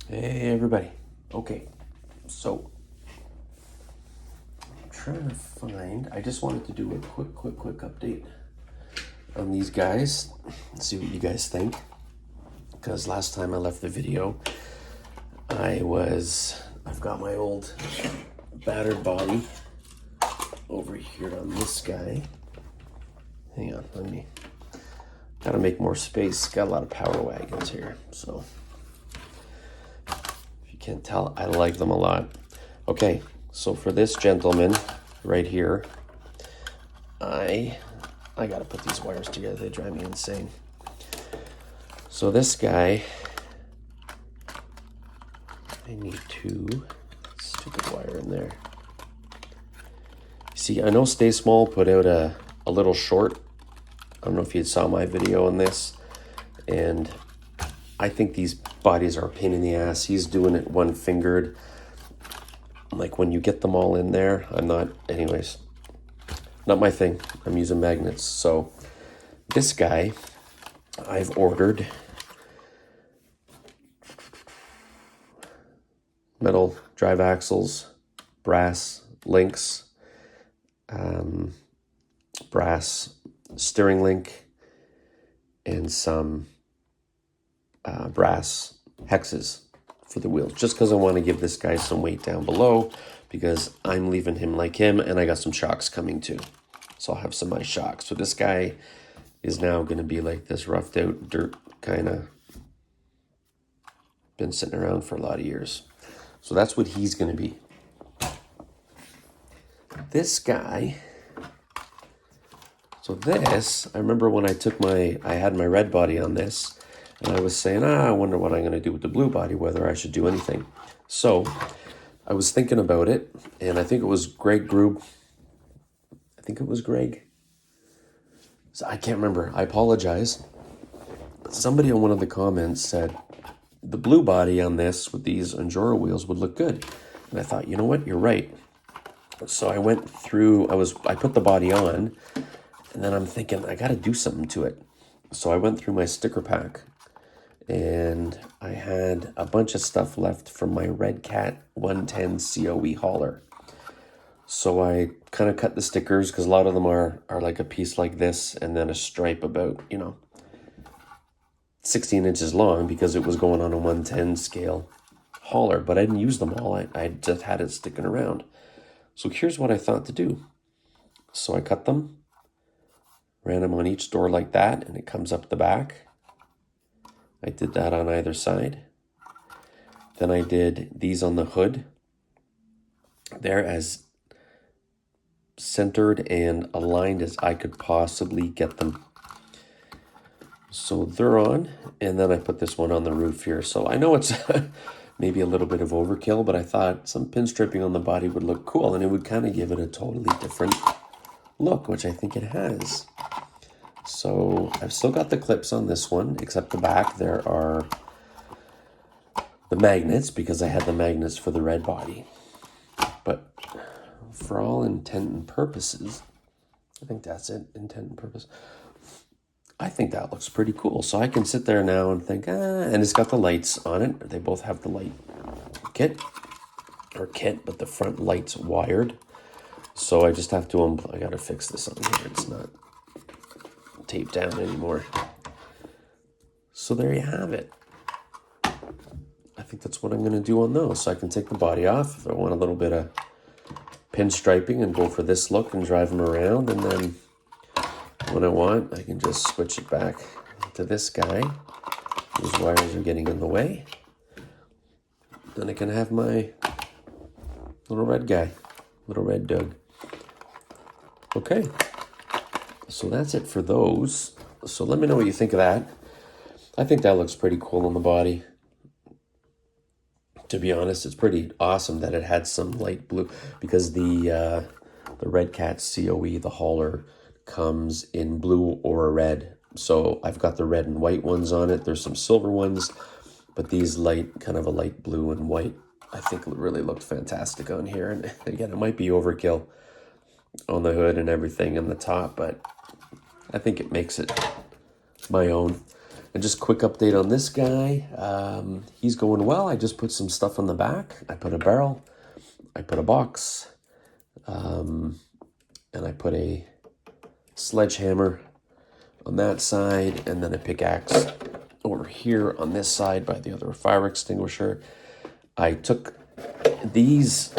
Hey everybody. Okay, so I'm trying to find. I just wanted to do a quick update on these guys. See what you guys think. Because last time I left the video, I've got my old battered body over here on this guy. Hang on, gotta make more space. Got a lot of Power Wagons here, so. Can't tell, I like them a lot. Okay, so for this gentleman right here, I gotta put these wires together, they drive me insane. So this guy, I need two stupid wire in there. See, I know Stay Small put out a little short. I don't know if you saw my video on this, and I think these bodies are a pain in the ass. He's doing it one-fingered. Like when you get them all in there, anyways, not my thing. I'm using magnets. So this guy, I've ordered metal drive axles, brass links, brass steering link, and some brass hexes for the wheels, just because I want to give this guy some weight down below, because I'm leaving him like him, and I got some shocks coming too. So I'll have some of my shocks. So this guy is now going to be like this roughed out dirt kind of, been sitting around for a lot of years. So that's what he's going to be. This guy, so this, I remember when I had my red body on this, and I was saying, I wonder what I'm going to do with the blue body, whether I should do anything. So I was thinking about it, and I think it was Greg Grube. I think it was Greg. So I can't remember. I apologize. But somebody on one of the comments said, the blue body on this with these Enduro wheels would look good. And I thought, you know what? You're right. So I went through, I put the body on, and then I'm thinking, I got to do something to it. So I went through my sticker pack, and I had a bunch of stuff left from my Red Cat 110 COE hauler. So I kind of cut the stickers, because a lot of them are like a piece like this, and then a stripe about, 16 inches long, because it was going on a 110 scale hauler. But I didn't use them all. I just had it sticking around. So here's what I thought to do. So I cut them, ran them on each door like that, and it comes up the back. I did that on either side. Then I did these on the hood. They're as centered and aligned as I could possibly get them. So they're on, and then I put this one on the roof here. So I know it's maybe a little bit of overkill, but I thought some pinstriping on the body would look cool, and it would kind of give it a totally different look, which I think it has. So I've still got the clips on this one, except the back. There are the magnets, because I had the magnets for the red body. But for all intent and purposes, I think that's it, intent and purpose. I think that looks pretty cool. So I can sit there now and think, and it's got the lights on it. They both have the light kit, but the front light's wired. So I just have to, I got to fix this on here. It's not taped down anymore. So there you have it. I think that's what I'm going to do on those. So I can take the body off if I want a little bit of pinstriping and go for this look and drive them around. And then when I want, I can just switch it back to this guy. These wires are getting in the way. Then I can have my little red guy, little red Doug. Okay. So that's it for those. So let me know what you think of that. I think that looks pretty cool on the body. To be honest, it's pretty awesome that it had some light blue, because the Red Cat COE, the hauler, comes in blue or a red. So I've got the red and white ones on it. There's some silver ones, but these kind of a light blue and white, I think really looked fantastic on here. And again, it might be overkill on the hood and everything in the top, but I think it makes it my own. And just quick update on this guy. He's going well. I just put some stuff on the back. I put a barrel, I put a box, and I put a sledgehammer on that side, and then a pickaxe over here on this side by the other fire extinguisher. I took these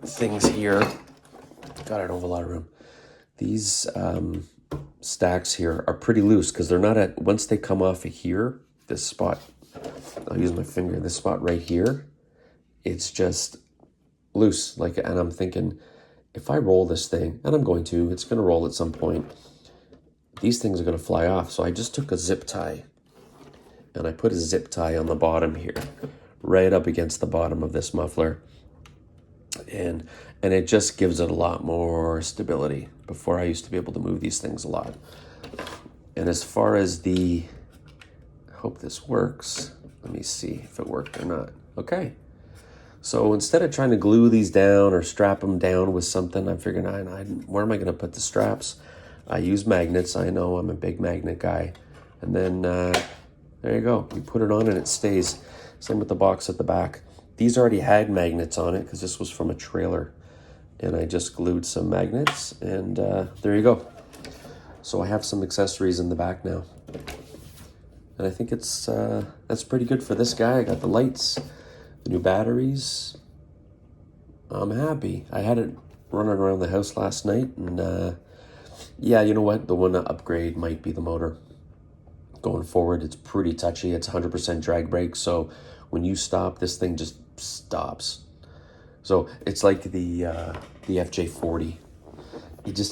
things here. God, I don't have a lot of room. These stacks here are pretty loose because they're not at, once they come off of here, this spot, I'll use my finger, this spot right here, it's just loose. Like, and I'm thinking, if I roll this thing, and I'm going to, it's going to roll at some point, these things are going to fly off. So I just took a zip tie and I put a zip tie on the bottom here, right up against the bottom of this muffler. And it just gives it a lot more stability. Before, I used to be able to move these things a lot. And as far as the, I hope this works. Let me see if it worked or not. Okay. So instead of trying to glue these down or strap them down with something, I'm figuring, where am I going to put the straps? I use magnets. I know I'm a big magnet guy. And then there you go. You put it on and it stays. Same with the box at the back. These already had magnets on it because this was from a trailer. And I just glued some magnets, and there you go. So I have some accessories in the back now. And I think it's that's pretty good for this guy. I got the lights, the new batteries. I'm happy. I had it running around the house last night, and yeah, you know what? The one upgrade might be the motor. Going forward, it's pretty touchy. It's 100% drag brake, so when you stop, this thing just stops. So it's like the FJ40.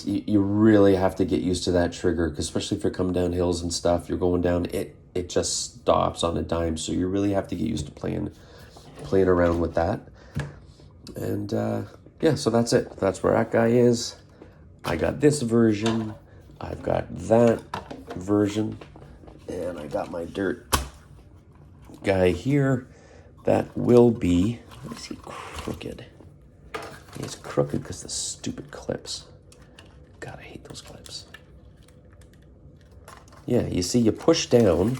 You really have to get used to that trigger, because especially if you're coming down hills and stuff, you're going down, it just stops on a dime. So you really have to get used to playing around with that. And yeah, so that's it. That's where that guy is. I got this version. I've got that version. And I got my dirt guy here. That will be, let me see, crooked. It's crooked because the stupid clips. God, I hate those clips. Yeah, you see, you push down.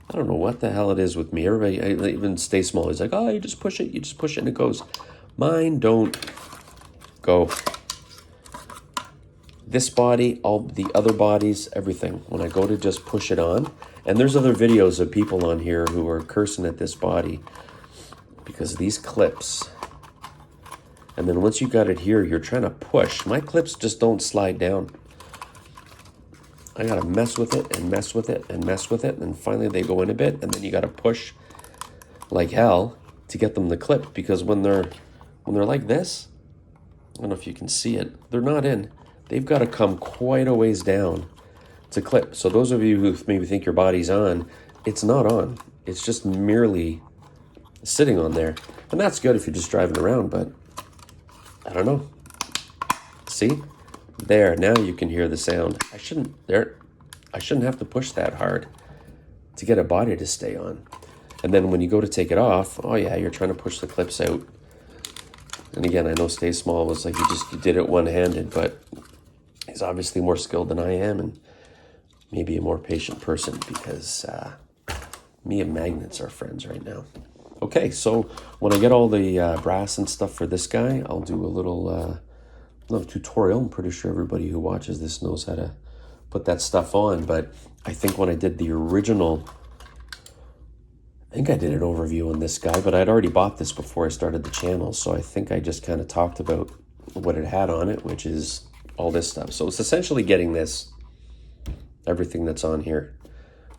I don't know what the hell it is with me. Everybody, even Stay Small, he's like, oh, you just push it, and it goes. Mine don't go. This body, all the other bodies, everything. When I go to just push it on, and there's other videos of people on here who are cursing at this body because these clips. And then once you got it here, you're trying to push. My clips just don't slide down. I gotta mess with it and mess with it and mess with it, and finally they go in a bit, and then you gotta push like hell to get them to clip, because when they're like this, I don't know if you can see it, they're not in. They've got to come quite a ways down to clip. So those of you who maybe think your body's on, it's not on. It's just merely sitting on there. And that's good if you're just driving around, but I don't know. See? There, now you can hear the sound. I shouldn't have to push that hard to get a body to stay on. And then when you go to take it off, oh yeah, you're trying to push the clips out. And again, I know Stay Small was like, you did it one-handed, but he's obviously more skilled than I am, and maybe a more patient person, because me and magnets are friends right now. Okay, so when I get all the brass and stuff for this guy, I'll do a little tutorial. I'm pretty sure everybody who watches this knows how to put that stuff on, but I think when I did the original, I think I did an overview on this guy, but I'd already bought this before I started the channel, so I think I just kind of talked about what it had on it, which is all this stuff. So it's essentially getting this, everything that's on here.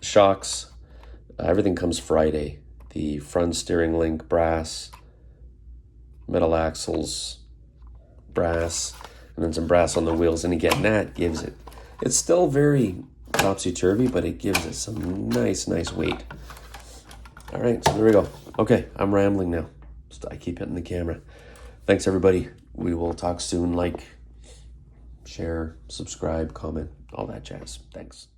Shocks, everything comes Friday. The front steering link, brass, metal axles, brass, and then some brass on the wheels. And again, that gives it, it's still very topsy-turvy, but it gives it some nice weight. All right, so there we go. Okay, I'm rambling now. I keep hitting the camera. Thanks, everybody. We will talk soon. Like, share, subscribe, comment, all that jazz. Thanks.